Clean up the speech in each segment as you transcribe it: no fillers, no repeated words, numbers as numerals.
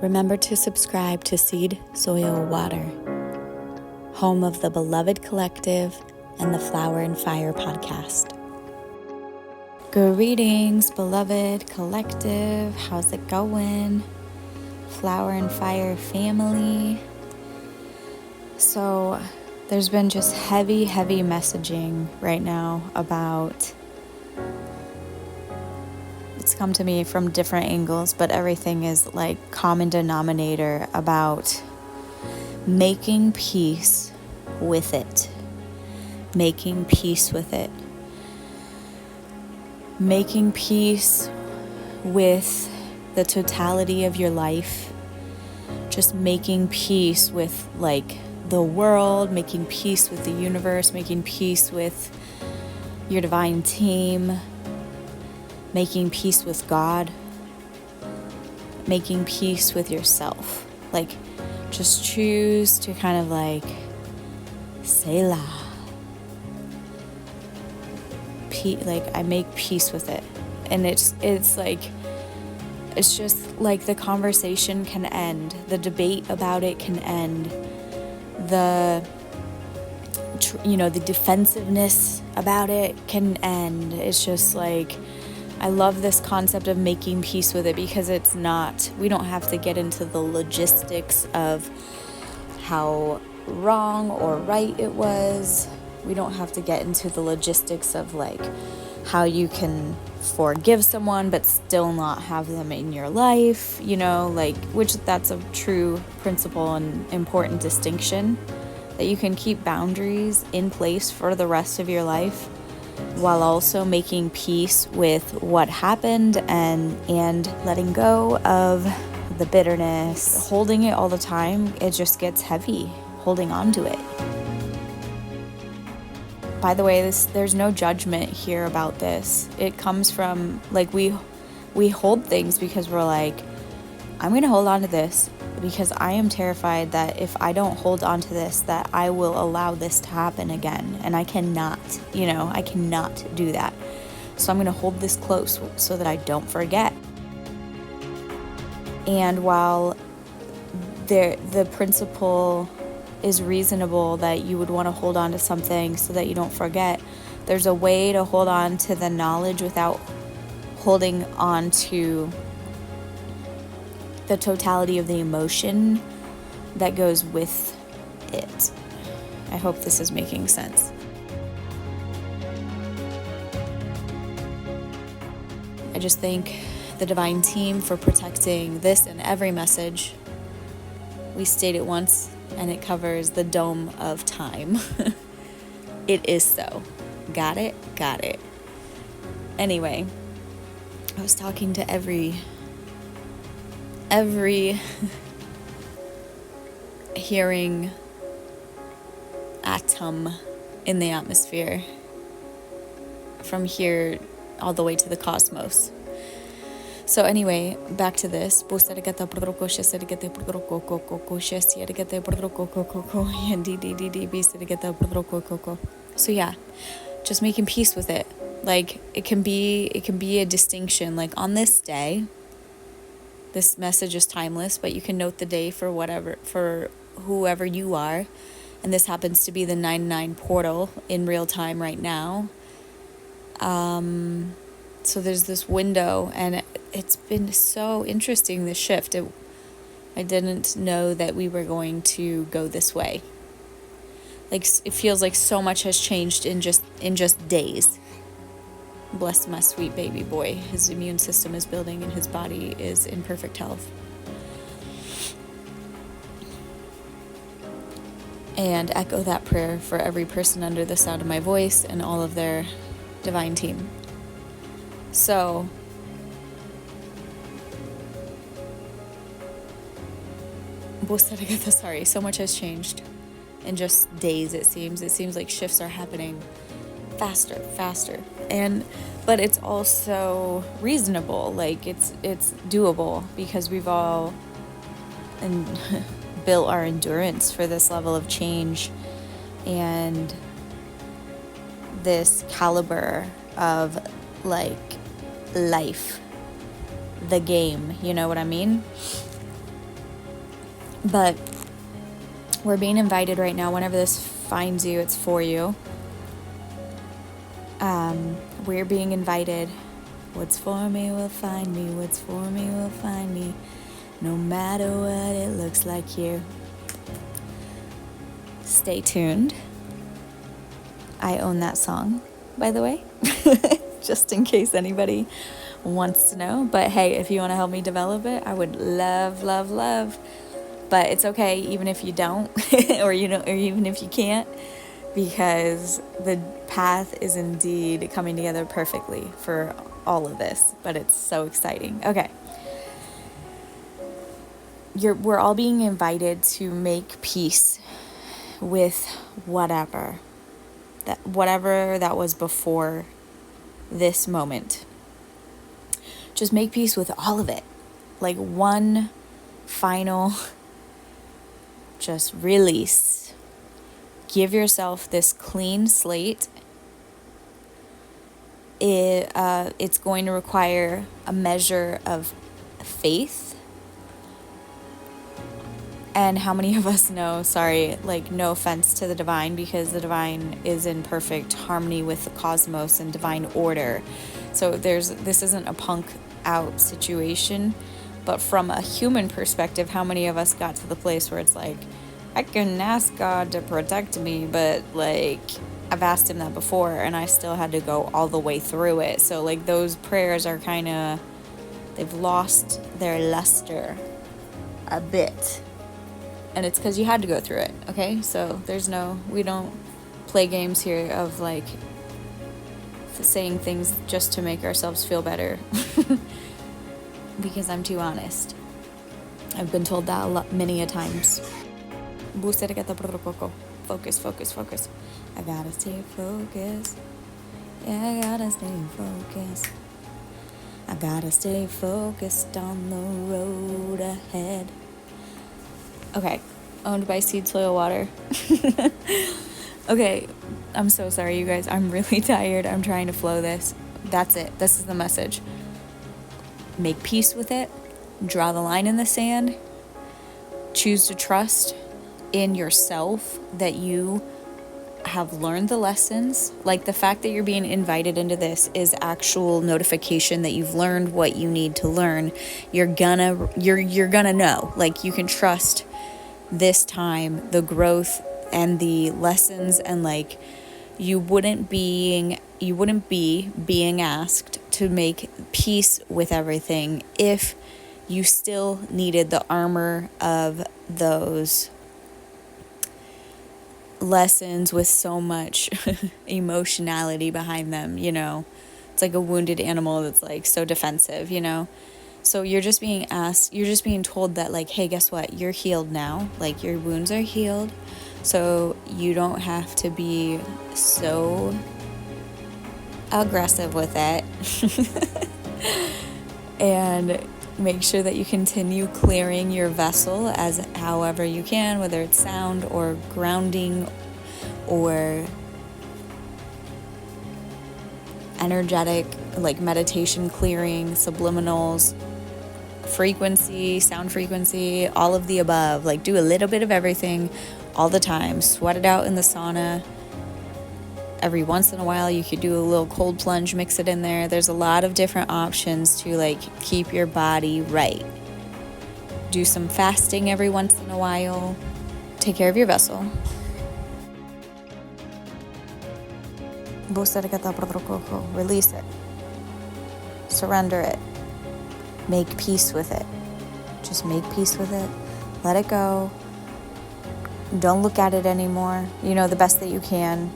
Remember to subscribe to Seed, Soil, Water, home of the Beloved Collective and the Flower and Fire podcast. Greetings, Beloved Collective. How's it going? Flower and Fire family. So there's been just heavy messaging right now about, it's come to me from different angles, but everything is like common denominator about making peace with it. Making peace with it. Making peace with the totality of your life. Just making peace with like the world, making peace with the universe, making peace with your divine team, making peace with God, making peace with yourself. Like, just choose to kind of like, Selah. Like, I make peace with it. And it's like, it's just like the conversation can end. The debate about it can end. The defensiveness about it can end. It's just like, I love this concept of making peace with it because it's not, we don't have to get into the logistics of how wrong or right it was. We don't have to get into the logistics of like how you can forgive someone but still not have them in your life, which that's a true principle and important distinction, that you can keep boundaries in place for the rest of your life while also making peace with what happened and letting go of the bitterness. Holding it all the time, it just gets heavy, holding on to it. By the way, there's no judgment here about this. It comes from, like, we hold things because we're like, I'm going to hold on to this because I am terrified that if I don't hold on to this, that I will allow this to happen again. And I cannot do that. So I'm going to hold this close so that I don't forget. And while the principle is reasonable that you would want to hold on to something so that you don't forget, there's a way to hold on to the knowledge without holding on to the totality of the emotion that goes with it. I hope this is making sense. I just thank the divine team for protecting this and every message. We state it once and it covers the dome of time. It is so. Got it? Got it. Anyway, I was talking to every hearing atom in the atmosphere, from here all the way to the cosmos. So anyway, back to this. So yeah, just making peace with it. Like, it can be a distinction. Like, on this day, this message is timeless, but you can note the day for whoever you are. And this happens to be the 9/9 portal in real time right now. So there's this window, and it's been so interesting, this shift. I didn't know that we were going to go this way. Like, it feels like so much has changed in just days. Bless my sweet baby boy. His immune system is building and his body is in perfect health. And echo that prayer for every person under the sound of my voice and all of their divine team. So, sorry, so much has changed in just days, it seems. It seems like shifts are happening faster. But it's also reasonable, like it's doable, because we've all built our endurance for this level of change and this caliber of like life, the game, you know what I mean? But we're being invited right now. Whenever this finds you, it's for you. We're being invited. What's for me will find me. What's for me will find me. No matter what it looks like here. Stay tuned. I own that song, by the way, just in case anybody wants to know. But hey, if you want to help me develop it, I would love, love, love. But it's okay, even if you don't, or even if you can't, because the path is indeed coming together perfectly for all of this. But it's so exciting. Okay. We're all being invited to make peace with whatever that was before this moment. Just make peace with all of it. Like one final, just release. Give yourself this clean slate. It's going to require a measure of faith. And how many of us know, no offense to the divine, because the divine is in perfect harmony with the cosmos and divine order. So this isn't a punk out situation, but from a human perspective, how many of us got to the place where it's like, I can ask God to protect me, but like I've asked him that before and I still had to go all the way through it. So like those prayers are they've lost their luster a bit. And it's because you had to go through it, okay? So we don't play games here of like saying things just to make ourselves feel better. Because I'm too honest. I've been told that many a times. Focus, focus, focus. I gotta stay focused. Yeah, I gotta stay focused. I gotta stay focused on the road ahead. Okay, owned by SeedSoilWater. Okay, I'm so sorry, you guys. I'm really tired. I'm trying to flow this. That's it. This is the message. Make peace with it. Draw the line in the sand. Choose to trust in yourself that you have learned the lessons. Like the fact that you're being invited into this is actual notification that you've learned what you need to learn. You're gonna know. Like you can trust this time, the growth and the lessons, and like you wouldn't be being asked to make peace with everything if you still needed the armor of those lessons with so much emotionality behind them, It's like a wounded animal that's like so defensive, So you're just being told that like, hey, guess what? You're healed now. Like your wounds are healed. So you don't have to be so aggressive with it. And make sure that you continue clearing your vessel as however you can, whether it's sound or grounding or energetic, like meditation clearing, subliminals, frequency, sound frequency, all of the above. Like do a little bit of everything all the time. Sweat it out in the sauna. Every once in a while you could do a little cold plunge, mix it in there. There's a lot of different options to like keep your body right. Do some fasting every once in a while. Take care of your vessel. Release it. Surrender it. Make peace with it. Just make peace with it. Let it go. Don't look at it anymore. The best that you can.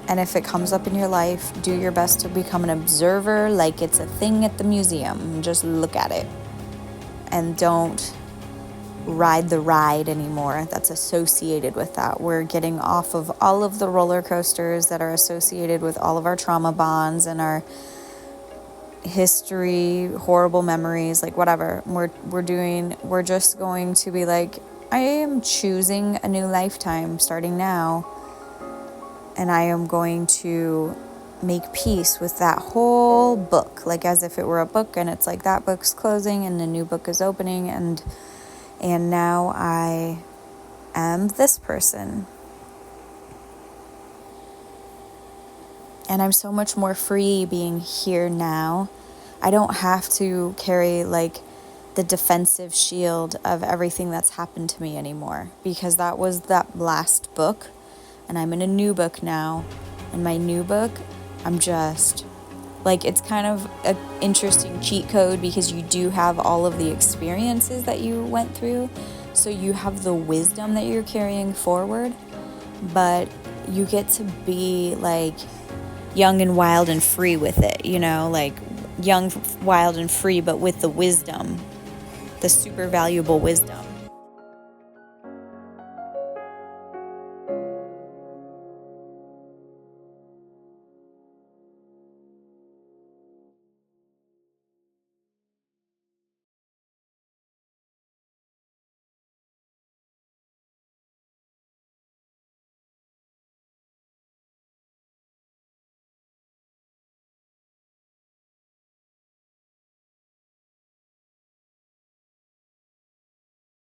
And if it comes up in your life, do your best to become an observer like it's a thing at the museum. Just look at it. And don't ride the ride anymore that's associated with that. We're getting off of all of the roller coasters that are associated with all of our trauma bonds and our history, horrible memories, like whatever. We're just going to be like, I am choosing a new lifetime starting now. And I am going to make peace with that whole book, like as if it were a book and it's like that book's closing and a new book is opening, and And now I am this person. And I'm so much more free being here now. I don't have to carry like the defensive shield of everything that's happened to me anymore, because that was that last book, and I'm in a new book now. And my new book, I'm just like, it's kind of an interesting cheat code because you do have all of the experiences that you went through. So you have the wisdom that you're carrying forward, but you get to be like young and wild and free with it, you know, like young, wild, and free, but with the wisdom, the super valuable wisdom.